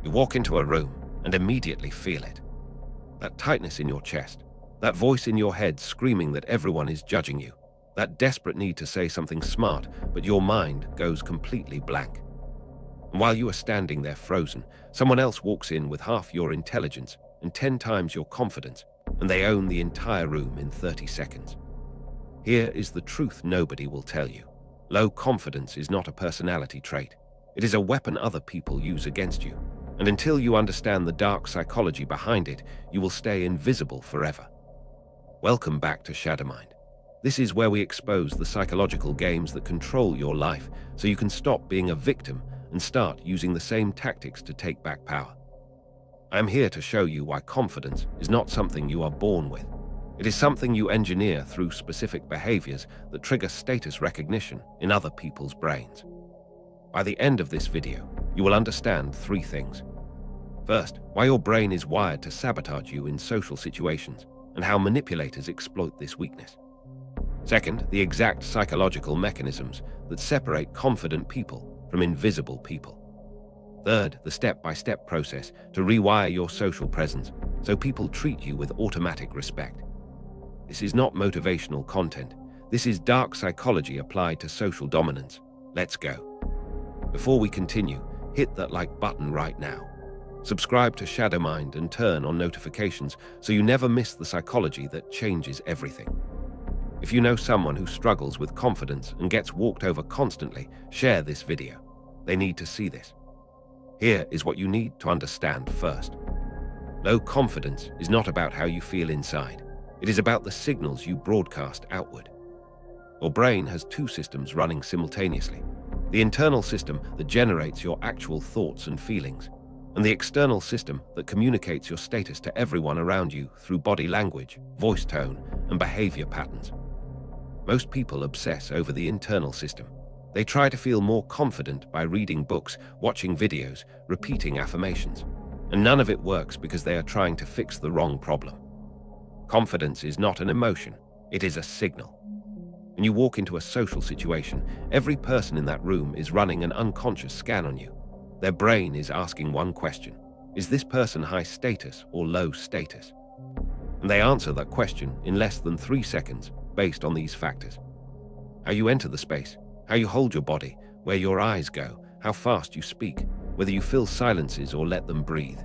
You walk into a room and immediately feel it. That tightness in your chest, that voice in your head screaming that everyone is judging you, that desperate need to say something smart, but your mind goes completely blank. And while you are standing there frozen, someone else walks in with half your intelligence and 10 times your confidence, and they own the entire room in 30 seconds. Here is the truth nobody will tell you. Low confidence is not a personality trait. It is a weapon other people use against you. And until you understand the dark psychology behind it, you will stay invisible forever. Welcome back to Shadowmind. This is where we expose the psychological games that control your life so you can stop being a victim and start using the same tactics to take back power. I am here to show you why confidence is not something you are born with. It is something you engineer through specific behaviors that trigger status recognition in other people's brains. By the end of this video, you will understand 3 things. First, why your brain is wired to sabotage you in social situations and how manipulators exploit this weakness. Second, the exact psychological mechanisms that separate confident people from invisible people. Third, the step-by-step process to rewire your social presence so people treat you with automatic respect. This is not motivational content. This is dark psychology applied to social dominance. Let's go. Before we continue, hit that like button right now. Subscribe to Shadowmind and turn on notifications so you never miss the psychology that changes everything. If you know someone who struggles with confidence and gets walked over constantly, share this video. They need to see this. Here is what you need to understand first. Low confidence is not about how you feel inside. It is about the signals you broadcast outward. Your brain has 2 systems running simultaneously. The internal system that generates your actual thoughts and feelings, and the external system that communicates your status to everyone around you through body language, voice tone, and behavior patterns. Most people obsess over the internal system. They try to feel more confident by reading books, watching videos, repeating affirmations. And none of it works because they are trying to fix the wrong problem. Confidence is not an emotion, it is a signal. When you walk into a social situation, every person in that room is running an unconscious scan on you. Their brain is asking one question: is this person high status or low status? And they answer that question in less than 3 seconds based on these factors. How you enter the space, how you hold your body, where your eyes go, how fast you speak, whether you fill silences or let them breathe.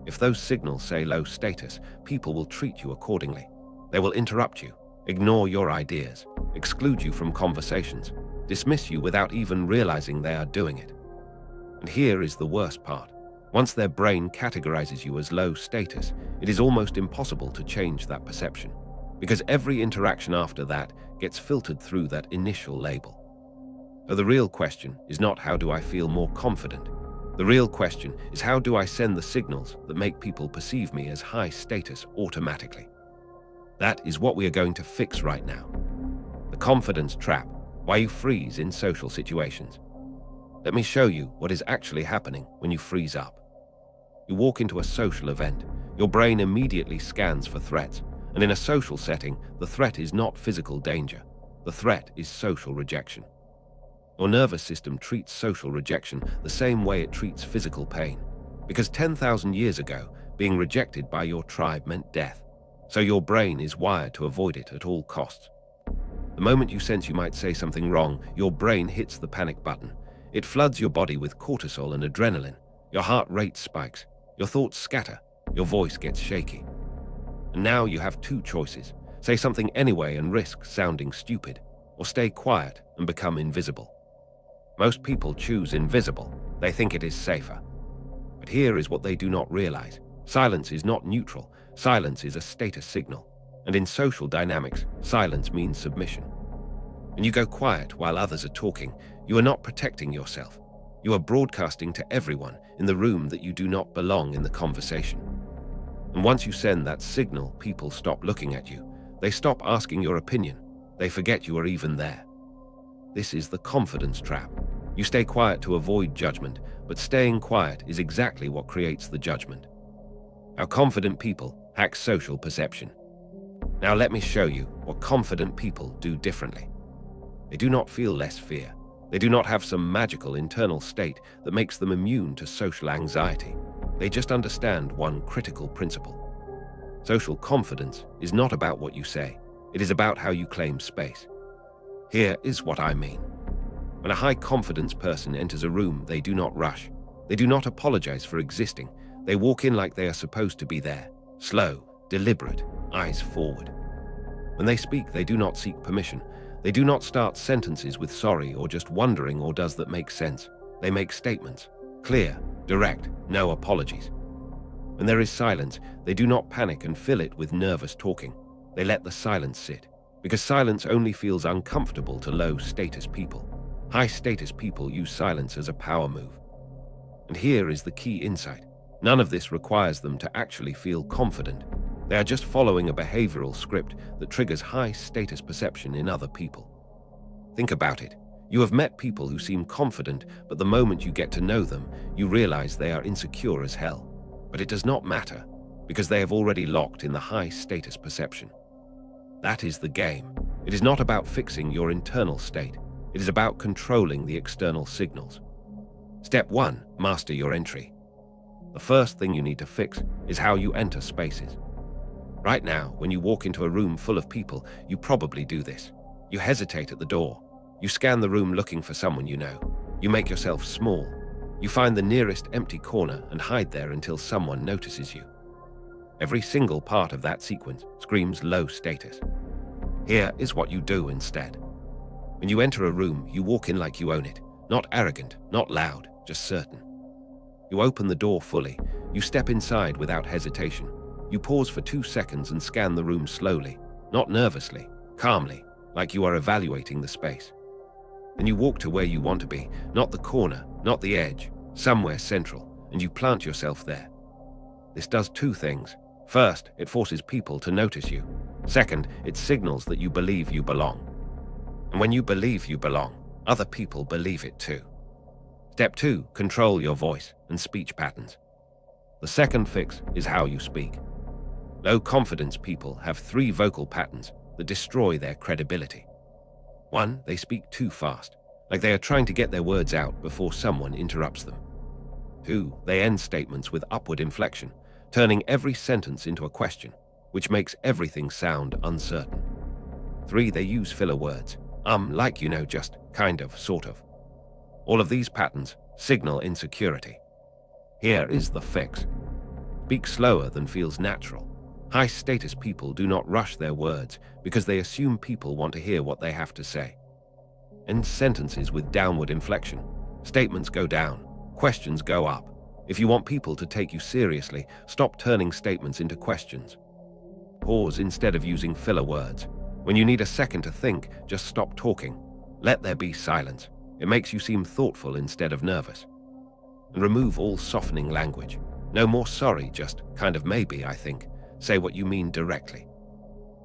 If those signals say low status, people will treat you accordingly. They will interrupt you, ignore your ideas, exclude you from conversations, dismiss you without even realizing they are doing it. And here is the worst part. Once their brain categorizes you as low status, it is almost impossible to change that perception, because every interaction after that gets filtered through that initial label. So the real question is not how do I feel more confident? The real question is how do I send the signals that make people perceive me as high status automatically? That is what we are going to fix right now. The confidence trap, why you freeze in social situations. Let me show you what is actually happening when you freeze up. You walk into a social event, your brain immediately scans for threats, and in a social setting, the threat is not physical danger. The threat is social rejection. Your nervous system treats social rejection the same way it treats physical pain, because 10,000 years ago, being rejected by your tribe meant death. So your brain is wired to avoid it at all costs. The moment you sense you might say something wrong, your brain hits the panic button. It floods your body with cortisol and adrenaline. Your heart rate spikes. Your thoughts scatter. Your voice gets shaky. And now you have 2 choices. Say something anyway and risk sounding stupid, or stay quiet and become invisible. Most people choose invisible. They think it is safer. But here is what they do not realize. Silence is not neutral. Silence is a status signal. And in social dynamics, silence means submission. When you go quiet while others are talking, you are not protecting yourself. You are broadcasting to everyone in the room that you do not belong in the conversation. And once you send that signal, people stop looking at you. They stop asking your opinion. They forget you are even there. This is the confidence trap. You stay quiet to avoid judgment, but staying quiet is exactly what creates the judgment. How confident people hack social perception. Now let me show you what confident people do differently. They do not feel less fear. They do not have some magical internal state that makes them immune to social anxiety. They just understand one critical principle. Social confidence is not about what you say. It is about how you claim space. Here is what I mean. When a high-confidence person enters a room, they do not rush. They do not apologize for existing. They walk in like they are supposed to be there, slow, deliberate, eyes forward. When they speak, they do not seek permission. They do not start sentences with sorry or just wondering or does that make sense. They make statements, clear, direct, no apologies. When there is silence, they do not panic and fill it with nervous talking. They let the silence sit, because silence only feels uncomfortable to low-status people. High-status people use silence as a power move. And here is the key insight. None of this requires them to actually feel confident. They are just following a behavioral script that triggers high-status perception in other people. Think about it. You have met people who seem confident, but the moment you get to know them, you realize they are insecure as hell. But it does not matter, because they have already locked in the high-status perception. That is the game. It is not about fixing your internal state. It is about controlling the external signals. Step 1. Master your entry. The first thing you need to fix is how you enter spaces. Right now, when you walk into a room full of people, you probably do this. You hesitate at the door. You scan the room looking for someone you know. You make yourself small. You find the nearest empty corner and hide there until someone notices you. Every single part of that sequence screams low status. Here is what you do instead. When you enter a room, you walk in like you own it. Not arrogant, not loud, just certain. You open the door fully. You step inside without hesitation. You pause for 2 seconds and scan the room slowly, not nervously, calmly, like you are evaluating the space. Then you walk to where you want to be, not the corner, not the edge, somewhere central, and you plant yourself there. This does 2 things. First, it forces people to notice you. Second, it signals that you believe you belong. And when you believe you belong, other people believe it too. Step 2, control your voice and speech patterns. The second fix is how you speak. Low-confidence people have 3 vocal patterns that destroy their credibility. 1, they speak too fast, like they are trying to get their words out before someone interrupts them. 2, they end statements with upward inflection, turning every sentence into a question, which makes everything sound uncertain. 3, they use filler words, like you know, just, kind of, sort of. All of these patterns signal insecurity. Here is the fix. Speak slower than feels natural. High-status people do not rush their words because they assume people want to hear what they have to say. End sentences with downward inflection. Statements go down. Questions go up. If you want people to take you seriously, stop turning statements into questions. Pause instead of using filler words. When you need a second to think, just stop talking. Let there be silence. It makes you seem thoughtful instead of nervous. And remove all softening language. No more sorry, just kind of maybe, I think. Say what you mean directly.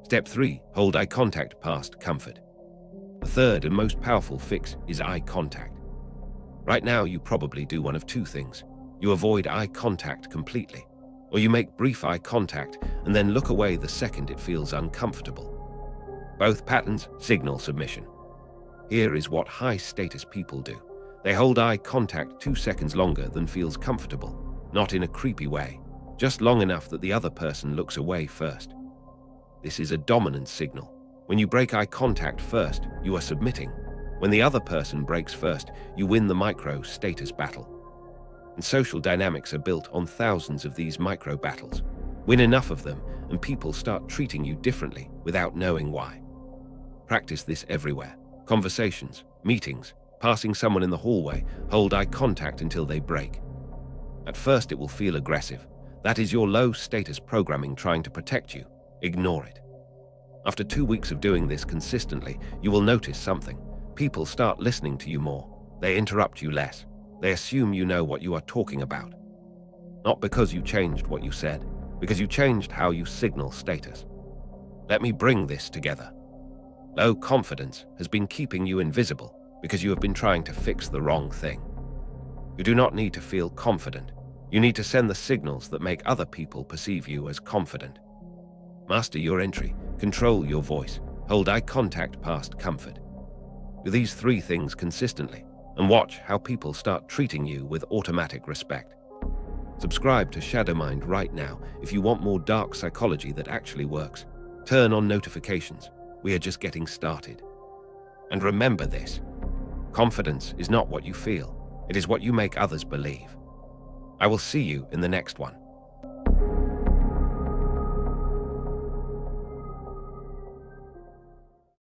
Step 3, hold eye contact past comfort. The third and most powerful fix is eye contact. Right now, you probably do one of 2 things. You avoid eye contact completely, or you make brief eye contact and then look away the second it feels uncomfortable. Both patterns signal submission. Here is what high-status people do. They hold eye contact 2 seconds longer than feels comfortable, not in a creepy way, just long enough that the other person looks away first. This is a dominant signal. When you break eye contact first, you are submitting. When the other person breaks first, you win the micro-status battle. And social dynamics are built on thousands of these micro-battles. Win enough of them, and people start treating you differently without knowing why. Practice this everywhere. Conversations, meetings, passing someone in the hallway, hold eye contact until they break. At first, it will feel aggressive. That is your low-status programming trying to protect you. Ignore it. After 2 weeks of doing this consistently, you will notice something. People start listening to you more. They interrupt you less. They assume you know what you are talking about. Not because you changed what you said, because you changed how you signal status. Let me bring this together. Low confidence has been keeping you invisible because you have been trying to fix the wrong thing. You do not need to feel confident. You need to send the signals that make other people perceive you as confident. Master your entry, control your voice, hold eye contact past comfort. Do these three things consistently, and watch how people start treating you with automatic respect. Subscribe to Shadowmind right now if you want more dark psychology that actually works. Turn on notifications. We are just getting started. And remember this: confidence is not what you feel, it is what you make others believe. I will see you in the next one.